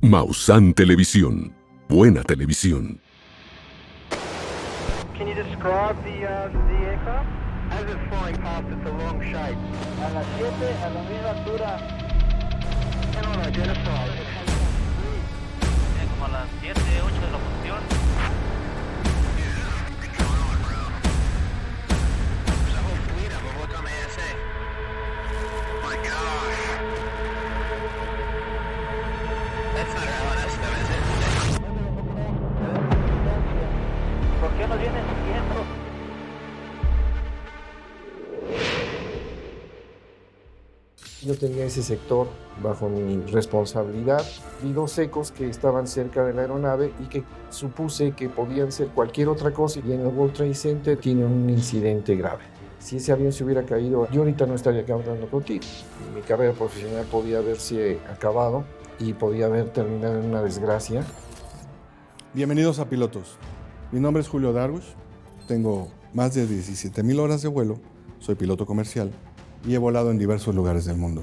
Maussan Televisión. Buena televisión. Can you describe the aircraft? As it's flying past, it's a long shape. A las 7, a la misma altura. Cannot identify. Como a las 7, 8 de la posición. ¿Por qué nos vienen siguiendo? Yo tenía ese sector bajo mi responsabilidad. Vi dos ecos que estaban cerca de la aeronave y que supuse que podían ser cualquier otra cosa. Y en el World Trade Center tiene un incidente grave. Si ese avión se hubiera caído, yo ahorita no estaría acá hablando contigo. Mi carrera profesional podía haberse acabado y podía haber terminado en una desgracia. Bienvenidos a Pilotos. Mi nombre es Julio Darwish. Tengo más de 17,000 horas de vuelo. Soy piloto comercial y he volado en diversos lugares del mundo.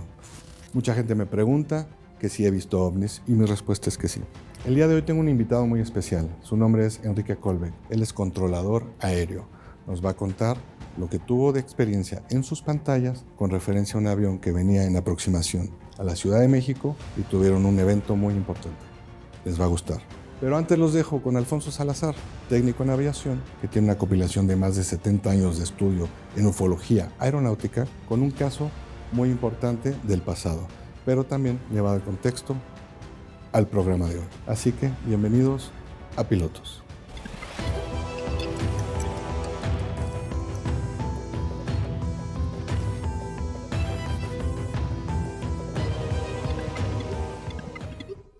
Mucha gente me pregunta que si he visto ovnis y mi respuesta es que sí. El día de hoy tengo un invitado muy especial. Su nombre es Enrique Kolbeck. Él es controlador aéreo. Nos va a contar lo que tuvo de experiencia en sus pantallas con referencia a un avión que venía en aproximación a la Ciudad de México y tuvieron un evento muy importante. Les va a gustar. Pero antes los dejo con Alfonso Salazar, técnico en aviación, que tiene una compilación de más de 70 años de estudio en ufología aeronáutica, con un caso muy importante del pasado, pero también le va a dar contexto al programa de hoy. Así que, bienvenidos a Pilotos.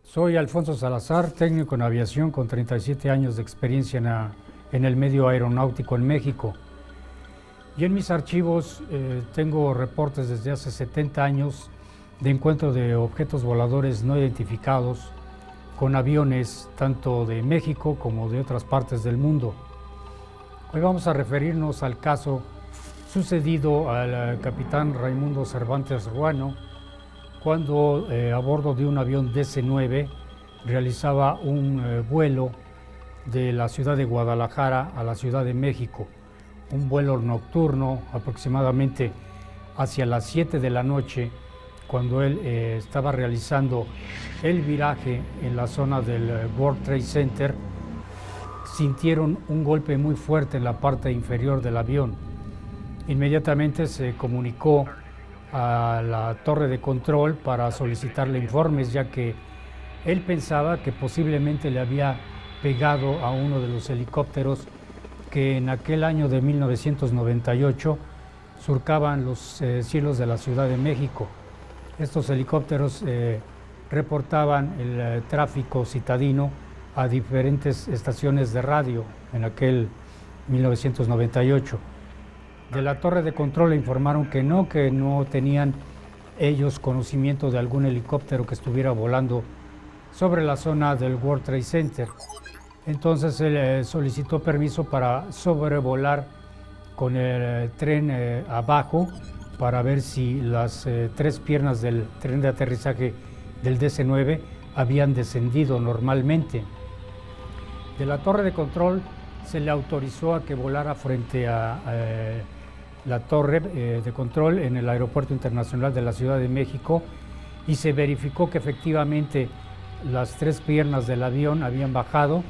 Soy Alfonso Salazar, técnico en aviación con 37 años de experiencia en el medio aeronáutico en México. Y en mis archivos tengo reportes desde hace 70 años de encuentro de objetos voladores no identificados con aviones tanto de México como de otras partes del mundo. Hoy vamos a referirnos al caso sucedido al capitán Raimundo Cervantes Ruano, cuando a bordo de un avión DC-9 realizaba un vuelo de la ciudad de Guadalajara a la Ciudad de México, un vuelo nocturno aproximadamente hacia las 7 de la noche, cuando él estaba realizando el viraje en la zona del World Trade Center. Sintieron un golpe muy fuerte en la parte inferior del avión. Inmediatamente se comunicó a la torre de control para solicitarle informes, ya que él pensaba que posiblemente le había pegado a uno de los helicópteros que en aquel año de 1998 surcaban los cielos de la Ciudad de México. Estos helicópteros reportaban el tráfico citadino a diferentes estaciones de radio en aquel 1998. De la torre de control le informaron que no tenían ellos conocimiento de algún helicóptero que estuviera volando sobre la zona del World Trade Center. Entonces él solicitó permiso para sobrevolar con el tren abajo para ver si las tres piernas del tren de aterrizaje del DC-9 habían descendido normalmente. De la torre de control se le autorizó a que volara frente a la torre de control en el Aeropuerto Internacional de la Ciudad de México y se verificó que efectivamente las tres piernas del avión habían bajado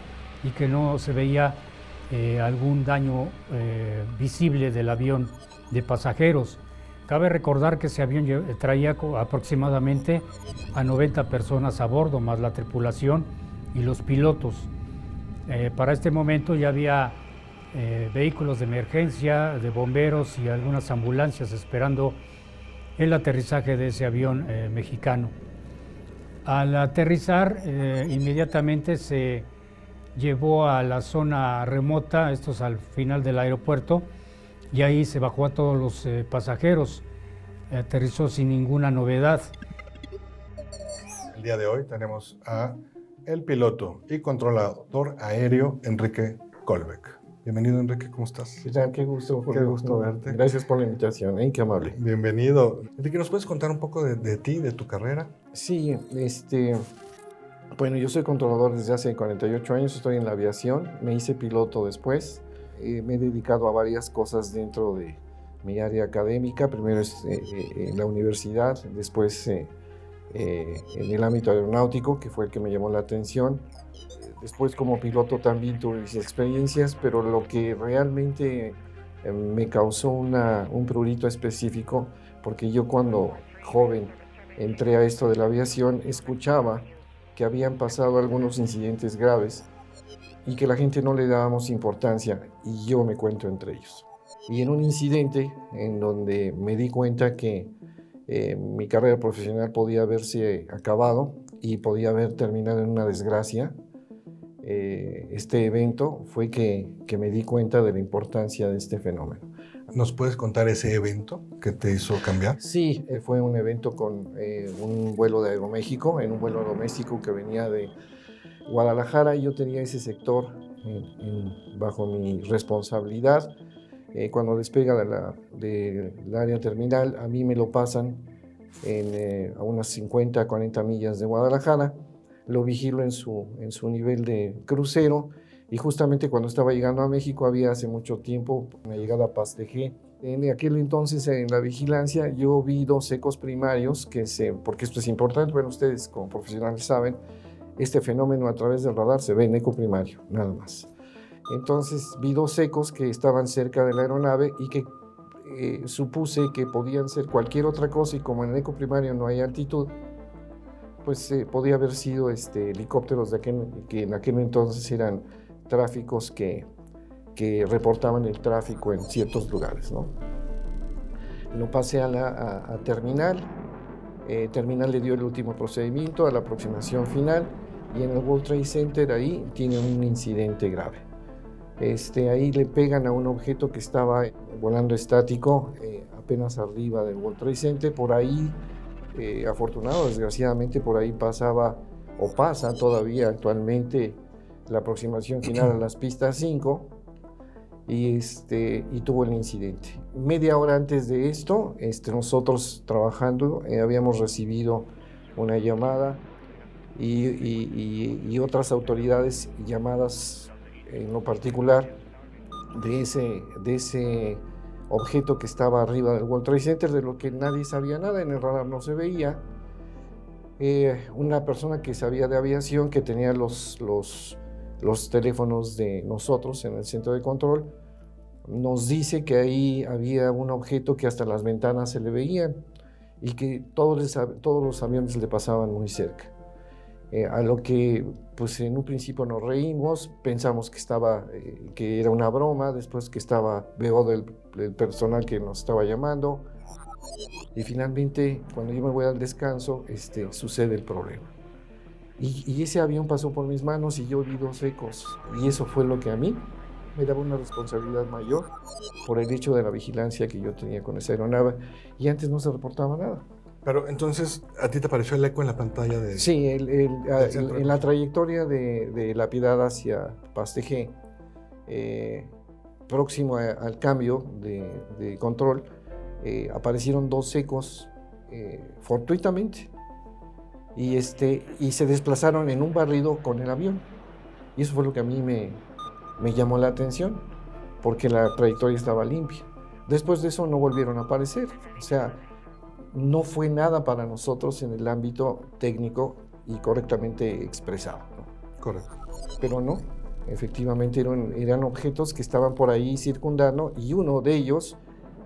y que no se veía algún daño visible del avión de pasajeros. Cabe recordar que ese avión traía aproximadamente a 90 personas a bordo, más la tripulación y los pilotos. Para este momento ya había vehículos de emergencia, de bomberos y algunas ambulancias esperando el aterrizaje de ese avión mexicano. Al aterrizar, inmediatamente se llevó a la zona remota, esto es al final del aeropuerto, y ahí se bajó a todos los pasajeros. Aterrizó sin ninguna novedad. El día de hoy tenemos a el piloto y controlador aéreo Enrique Kolbeck. Bienvenido, Enrique, ¿cómo estás? Qué gusto, Julio. Qué gusto verte. Gracias por la invitación, qué amable. Bienvenido. Enrique, ¿nos puedes contar un poco de ti, de tu carrera? Sí, Bueno, yo soy controlador desde hace 48 años, estoy en la aviación, me hice piloto después, me he dedicado a varias cosas dentro de mi área académica, primero en la universidad, después en el ámbito aeronáutico, que fue el que me llamó la atención. Después como piloto también tuve mis experiencias, pero lo que realmente me causó un prurito específico, porque yo cuando joven entré a esto de la aviación, escuchaba que habían pasado algunos incidentes graves y que la gente no le dábamos importancia, y yo me cuento entre ellos. Y en un incidente en donde me di cuenta que mi carrera profesional podía haberse acabado y podía haber terminado en una desgracia, este evento fue que me di cuenta de la importancia de este fenómeno. ¿Nos puedes contar ese evento que te hizo cambiar? Sí, fue un evento con un vuelo de Aeroméxico, en un vuelo doméstico que venía de Guadalajara, y yo tenía ese sector bajo mi responsabilidad. Cuando despega del área terminal, a mí me lo pasan a unas 50, 40 millas de Guadalajara. Lo vigilo en su nivel de crucero, y justamente cuando estaba llegando a México había hace mucho tiempo una llegada a Pasteje. En aquel entonces, en la vigilancia, yo vi 2 ecos primarios, porque esto es importante, bueno, ustedes como profesionales saben, este fenómeno a través del radar se ve en eco primario, nada más. Entonces vi 2 ecos que estaban cerca de la aeronave y que supuse que podían ser cualquier otra cosa, y como en el eco primario no hay altitud, pues podía haber sido helicópteros que en aquel entonces eran tráficos que reportaban el tráfico en ciertos lugares, ¿no? Lo pasé a terminal. Terminal le dio el último procedimiento a la aproximación final, y en el World Trade Center ahí tiene un incidente grave. Ahí le pegan a un objeto que estaba volando estático apenas arriba del World Trade Center. Por ahí, afortunado, desgraciadamente, por ahí pasaba o pasa todavía actualmente la aproximación final a las pistas 5, y tuvo el incidente. Media hora antes de esto, nosotros trabajando habíamos recibido una llamada y otras autoridades llamadas en lo particular de ese objeto que estaba arriba del World Trade Center, de lo que nadie sabía nada, en el radar no se veía. Una persona que sabía de aviación, que tenía los teléfonos de nosotros en el centro de control, nos dice que ahí había un objeto que hasta las ventanas se le veían y que todos los aviones le pasaban muy cerca. A lo que pues en un principio nos reímos, pensamos que era una broma, después que veo del personal que nos estaba llamando, y finalmente cuando yo me voy al descanso sucede el problema. Y ese avión pasó por mis manos y yo vi 2 ecos, y eso fue lo que a mí me daba una responsabilidad mayor por el hecho de la vigilancia que yo tenía con esa aeronave, y antes no se reportaba nada. Pero entonces, ¿a ti te apareció el eco en la pantalla de...? Sí, en la trayectoria de La Piedad hacia Pasteje, próximo al cambio de control, aparecieron 2 ecos fortuitamente, y se desplazaron en un barrido con el avión, y eso fue lo que a mí me llamó la atención, porque la trayectoria estaba limpia. Después de eso no volvieron a aparecer, o sea, no fue nada para nosotros en el ámbito técnico y correctamente expresado, ¿no? Correcto. Pero no, efectivamente eran objetos que estaban por ahí circundando, y uno de ellos,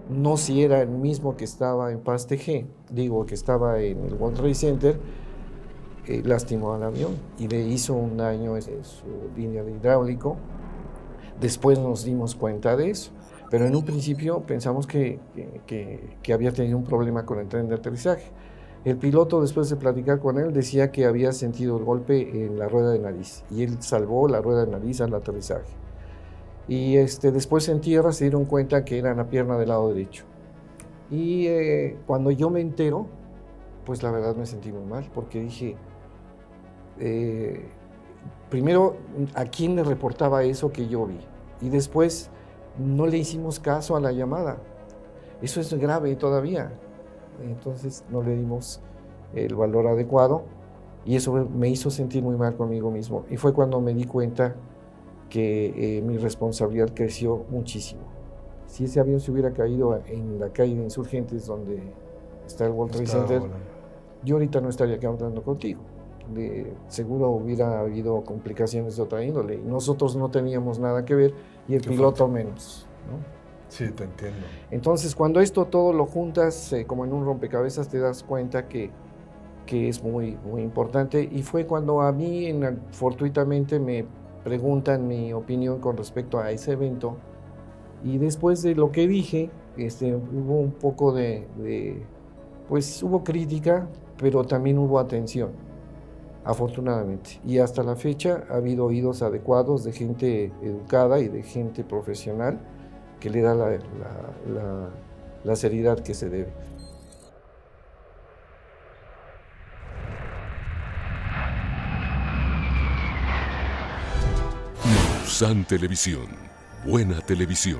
no si era el mismo que estaba en Pasteje, que estaba en el World Trade Center, lastimó al avión y le hizo un daño en su línea de hidráulico. Después nos dimos cuenta de eso, pero en un principio pensamos que había tenido un problema con el tren de aterrizaje. El piloto, después de platicar con él, decía que había sentido el golpe en la rueda de nariz, y él salvó la rueda de nariz al aterrizaje. Y después en tierra se dieron cuenta que era la pierna del lado derecho. Y cuando yo me entero, pues la verdad me sentí muy mal, porque dije, primero, ¿a quién le reportaba eso que yo vi? Y después, no le hicimos caso a la llamada. Eso es grave todavía. Entonces no le dimos el valor adecuado, Y eso me hizo sentir muy mal conmigo mismo. Y fue cuando me di cuenta que mi responsabilidad creció muchísimo. Si ese avión se hubiera caído en la calle de Insurgentes, donde está el World Trade Center, yo ahorita no estaría aquí hablando contigo. Seguro hubiera habido complicaciones de otra índole. Y nosotros no teníamos nada que ver y el piloto menos, ¿no? Sí, te entiendo. Entonces, cuando esto todo lo juntas como en un rompecabezas, te das cuenta que es muy, muy importante. Y fue cuando a mí, fortuitamente, me preguntan mi opinión con respecto a ese evento. Y después de lo que dije, hubo un poco pues hubo crítica, pero también hubo atención, afortunadamente. Y hasta la fecha ha habido oídos adecuados de gente educada y de gente profesional que le da la seriedad que se debe. Maussan Televisión. Buena televisión.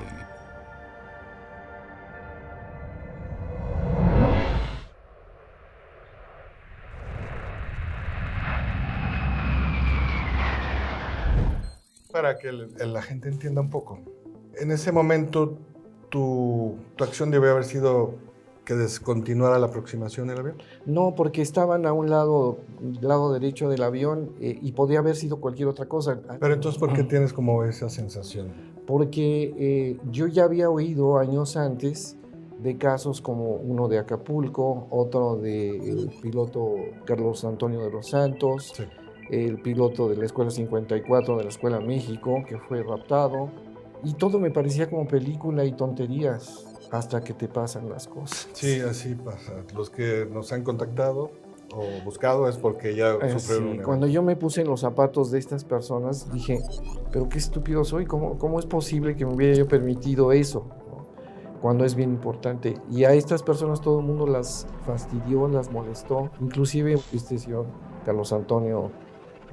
Para que la gente entienda un poco. En ese momento, tu acción debe haber sido que descontinuara la aproximación del avión. No, porque estaban a un lado derecho del avión y podía haber sido cualquier otra cosa. Pero entonces, ¿por qué tienes como esa sensación? Porque yo ya había oído años antes de casos como uno de Acapulco, otro del piloto Carlos Antonio de los Santos, Sí. el piloto de la Escuela 54 de la Escuela México, que fue raptado, y todo me parecía como película y tonterías hasta que te pasan las cosas. Sí, así pasa. Los que nos han contactado o buscado es porque ya sufrieron Sí, un evento. cuando yo me puse en los zapatos de estas personas, dije, pero qué estúpido soy, ¿cómo es posible que me hubiera yo permitido eso? ¿No? Cuando es bien importante. Y a estas personas todo el mundo las fastidió, las molestó. Inclusive este señor Carlos Antonio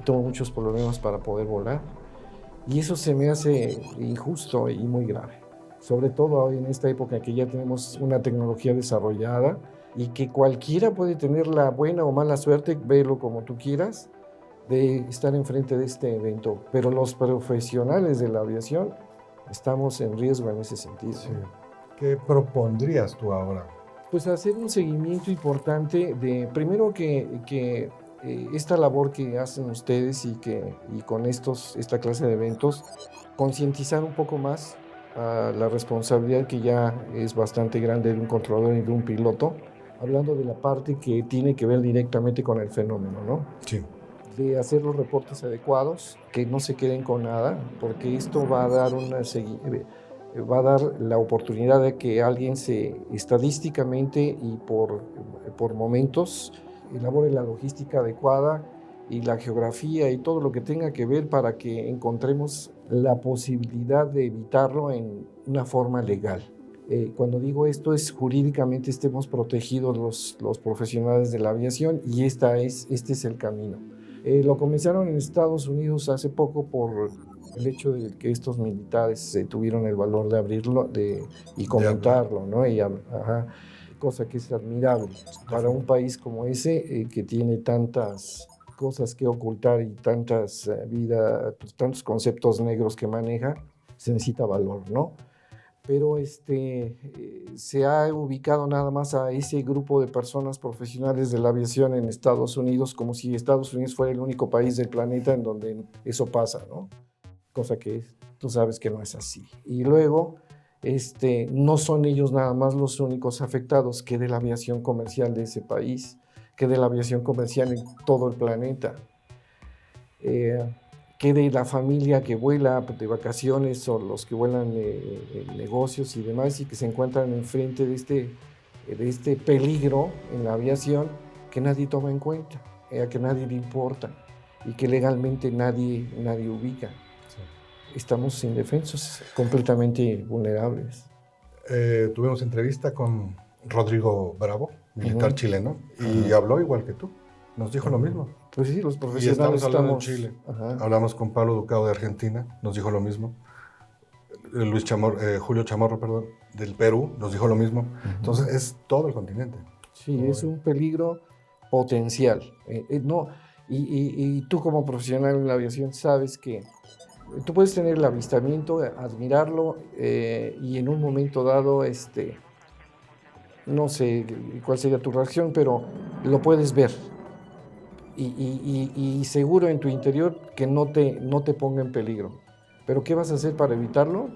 tuvo muchos problemas para poder volar. Y eso se me hace injusto y muy grave. Sobre todo hoy en esta época que ya tenemos una tecnología desarrollada y que cualquiera puede tener la buena o mala suerte, velo como tú quieras, de estar enfrente de este evento. Pero los profesionales de la aviación estamos en riesgo en ese sentido. Sí. ¿Qué propondrías tú ahora? Pues hacer un seguimiento importante de, primero que esta labor que hacen ustedes y con esta clase de eventos, concientizar un poco más a la responsabilidad que ya es bastante grande de un controlador y de un piloto, hablando de la parte que tiene que ver directamente con el fenómeno, ¿no? Sí. De hacer los reportes adecuados, que no se queden con nada, porque esto va a dar la oportunidad de que alguien estadísticamente y por momentos elabore la logística adecuada y la geografía y todo lo que tenga que ver para que encontremos la posibilidad de evitarlo en una forma legal. Cuando digo esto es jurídicamente estemos protegidos los profesionales de la aviación y este es el camino. Lo comenzaron en Estados Unidos hace poco por el hecho de que estos militares tuvieron el valor de abrirlo y comentarlo, ¿no? Cosa que es admirable para un país como ese que tiene tantas cosas que ocultar y tantos conceptos negros que maneja, se necesita valor, ¿no? Pero se ha ubicado nada más a ese grupo de personas profesionales de la aviación en Estados Unidos como si Estados Unidos fuera el único país del planeta en donde eso pasa, ¿no? Cosa que tú sabes que no es así. Y luego, no son ellos nada más los únicos afectados, que de la aviación comercial de ese país, que de la aviación comercial en todo el planeta, que de la familia que vuela de vacaciones o los que vuelan en negocios y demás y que se encuentran enfrente de este peligro en la aviación que nadie toma en cuenta, que nadie le importa y que legalmente nadie ubica. Sí. Estamos indefensos, completamente vulnerables. Tuvimos entrevista con Rodrigo Bravo, militar chileno, y habló igual que tú. Nos dijo lo mismo. Pues sí, los profesionales y estamos hablando en Chile. Hablamos con Pablo Ducado de Argentina, nos dijo lo mismo. Julio Chamorro, perdón, del Perú, nos dijo lo mismo. Entonces, es todo el continente. Sí, es un peligro potencial. Y tú como profesional en la aviación sabes que tú puedes tener el avistamiento, admirarlo y en un momento dado, no sé cuál sería tu reacción, pero lo puedes ver. Y seguro en tu interior que no te ponga en peligro. Pero ¿qué vas a hacer para evitarlo?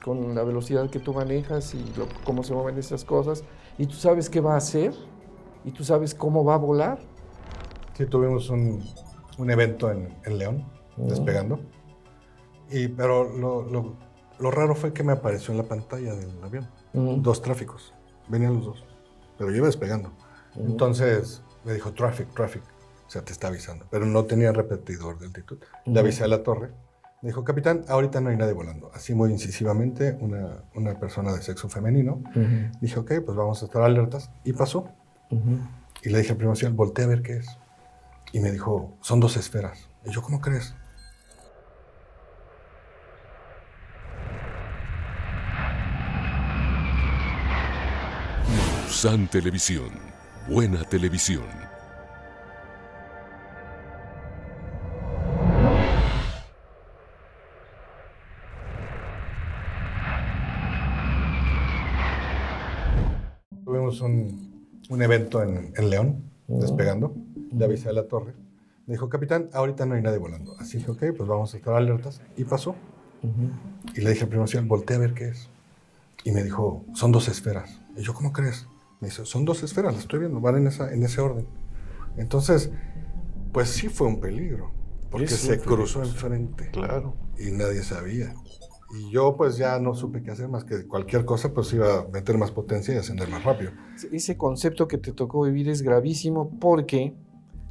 Con la velocidad que tú manejas y cómo se mueven esas cosas. Y tú sabes qué va a hacer y tú sabes cómo va a volar. Sí, tuvimos un evento en León, despegando. Pero lo raro fue que me apareció en la pantalla del avión 2 tráficos. Venían los 2, pero yo iba despegando. Entonces me dijo traffic, o sea, te está avisando. Pero no tenía repetidor de altitud. Le avisé a la torre. Me dijo, capitán, ahorita no hay nadie volando. Así muy incisivamente, una persona de sexo femenino. Dije, ok, pues vamos a estar alertas. Y pasó. Y le dije al primer oficial, voltea a ver qué es. Y me dijo, son 2 esferas. Y yo, ¿cómo crees? Sun Televisión, buena televisión. Tuvimos un evento en León, despegando. Le avisé a la torre. Me dijo, capitán, ahorita no hay nadie volando. Así dije, ok, pues vamos a estar alertas. Y pasó. Y le dije al primer oficial, voltea a ver qué es. Y me dijo, son 2 esferas. Y yo, ¿cómo crees? Me dice, son 2 esferas, las estoy viendo, van en ese orden. Entonces, pues sí fue un peligro. Porque se cruzó enfrente. Claro. Y nadie sabía. Y yo pues ya no supe qué hacer más que cualquier cosa, pues iba a meter más potencia y ascender más rápido. Ese concepto que te tocó vivir es gravísimo porque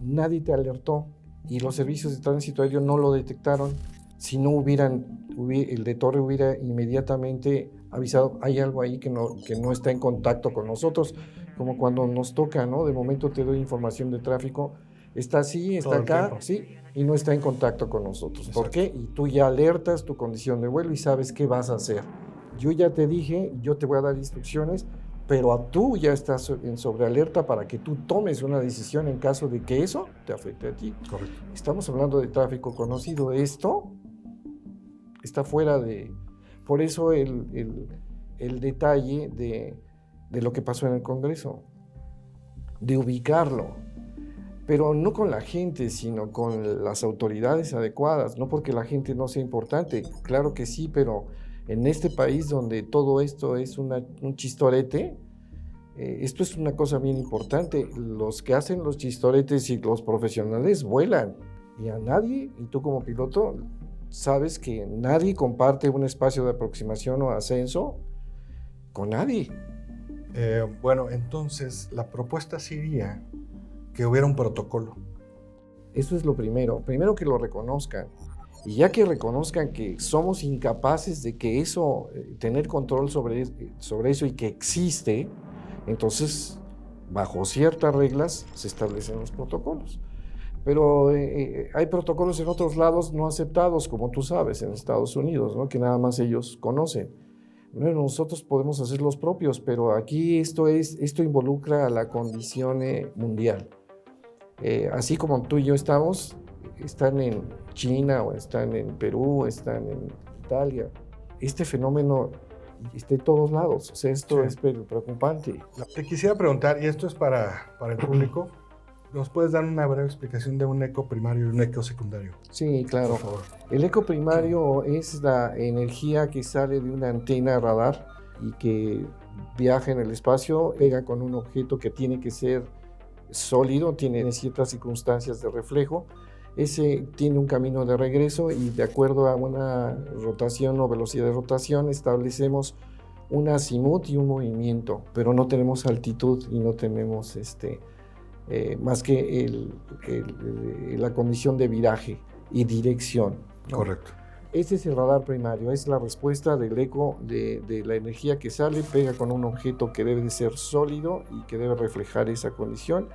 nadie te alertó y los servicios de tránsito aéreo no lo detectaron. Si no el de torre hubiera inmediatamente avisado, hay algo ahí que no está en contacto con nosotros, como cuando nos toca, ¿no? De momento te doy información de tráfico, está así, está acá, sí, y no está en contacto con nosotros. Exacto. ¿Por qué? Y tú ya alertas tu condición de vuelo y sabes qué vas a hacer. Yo ya te dije, yo te voy a dar instrucciones, pero tú ya estás en sobrealerta para que tú tomes una decisión en caso de que eso te afecte a ti. Correcto. Estamos hablando de tráfico conocido. Esto está fuera de... Por eso el detalle de lo que pasó en el Congreso, de ubicarlo, pero no con la gente, sino con las autoridades adecuadas, no porque la gente no sea importante, claro que sí, pero en este país donde todo esto es un chistorete, esto es una cosa bien importante. Los que hacen los chistoretes y los profesionales vuelan, y a nadie, y tú como piloto, sabes que nadie comparte un espacio de aproximación o ascenso con nadie. Bueno, entonces la propuesta sería que hubiera un protocolo. Eso es lo primero que lo reconozcan. Y ya que reconozcan que somos incapaces de que eso, tener control sobre eso y que existe, entonces, bajo ciertas reglas, se establecen los protocolos. Pero hay protocolos en otros lados no aceptados, como tú sabes, en Estados Unidos, ¿no? Que nada más ellos conocen. Bueno, nosotros podemos hacer los propios, pero aquí esto involucra a la condición mundial. Así como tú y yo están en China o están en Perú, están en Italia. Este fenómeno está en todos lados. O sea, esto es preocupante. Te quisiera preguntar, y esto es para el público, ¿nos puedes dar una breve explicación de un eco primario y un eco secundario? Sí, claro. Por favor. El eco primario es la energía que sale de una antena radar y que viaja en el espacio, pega con un objeto que tiene que ser sólido, tiene ciertas circunstancias de reflejo. Ese tiene un camino de regreso y de acuerdo a una rotación o velocidad de rotación establecemos un azimut y un movimiento, pero no tenemos altitud y no tenemos más que la condición de viraje y dirección, ¿no? Correcto. Ese es el radar primario, es la respuesta del eco de la energía que sale, pega con un objeto que debe de ser sólido y que debe reflejar esa condición.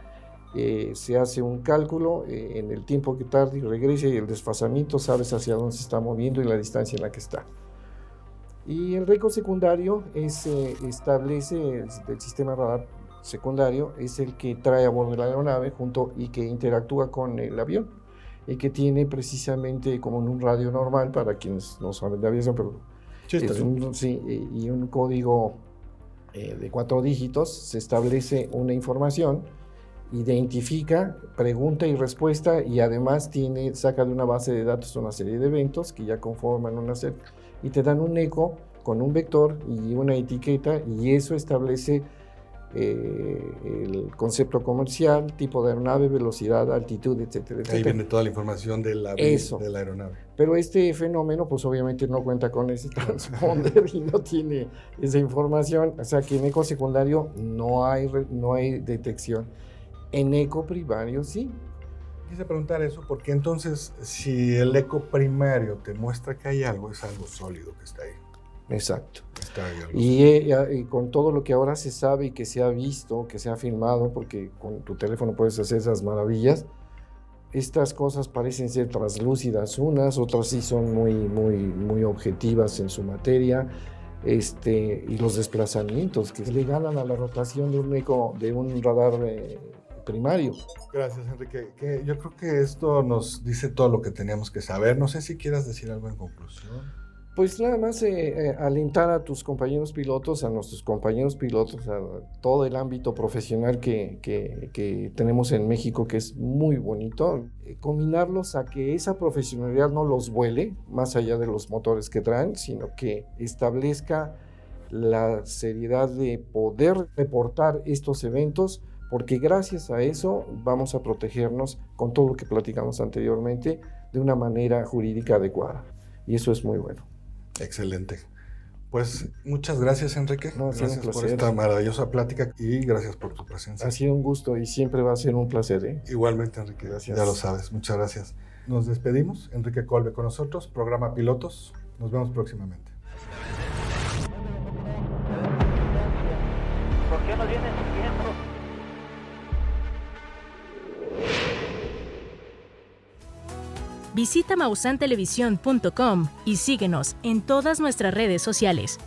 Se hace un cálculo en el tiempo que tarde y regrese y el desfasamiento, sabes hacia dónde se está moviendo y la distancia en la que está. Y el eco secundario establece el sistema radar secundario es el que trae a bordo de la aeronave y que interactúa con el avión y que tiene precisamente como un radio normal para quienes no saben de aviación, pero Sí, está bien. y un código de 4 dígitos. Se establece una información, identifica, pregunta y respuesta, y además saca de una base de datos una serie de eventos que ya conforman una serie y te dan un eco con un vector y una etiqueta, y eso establece el concepto comercial, tipo de aeronave, velocidad, altitud, etcétera, etcétera. Ahí viene toda la información de la aeronave. Pero este fenómeno, pues obviamente no cuenta con ese transponder y no tiene esa información, o sea que en eco secundario no hay detección. En eco primario sí. Quise preguntar eso porque entonces si el eco primario te muestra que hay algo, es algo sólido que está ahí. Exacto. Está ahí algo Y con todo lo que ahora se sabe y que se ha visto, que se ha filmado, porque con tu teléfono puedes hacer esas maravillas, estas cosas parecen ser translúcidas unas, otras sí son muy objetivas en su materia, y los desplazamientos que le ganan a la rotación de un radar primario. Gracias, Enrique. Yo creo que esto nos dice todo lo que teníamos que saber. No sé si quieras decir algo en conclusión. Pues nada más alentar a tus compañeros pilotos, a nuestros compañeros pilotos, a todo el ámbito profesional que tenemos en México, que es muy bonito, combinarlos a que esa profesionalidad no los vuele más allá de los motores que traen, sino que establezca la seriedad de poder reportar estos eventos, porque gracias a eso vamos a protegernos con todo lo que platicamos anteriormente de una manera jurídica adecuada, y eso es muy bueno. Excelente. Pues muchas gracias, Enrique. No, gracias por esta maravillosa plática y gracias por tu presencia. Ha sido un gusto y siempre va a ser un placer, ¿eh? Igualmente, Enrique. Gracias. Ya lo sabes. Muchas gracias. Nos despedimos. Enrique Colbe con nosotros, programa Pilotos. Nos vemos próximamente. ¿Por qué nos vienen siguiendo? Visita mausantelevisión.com y síguenos en todas nuestras redes sociales.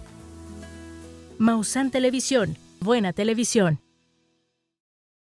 Mausan Televisión, buena televisión.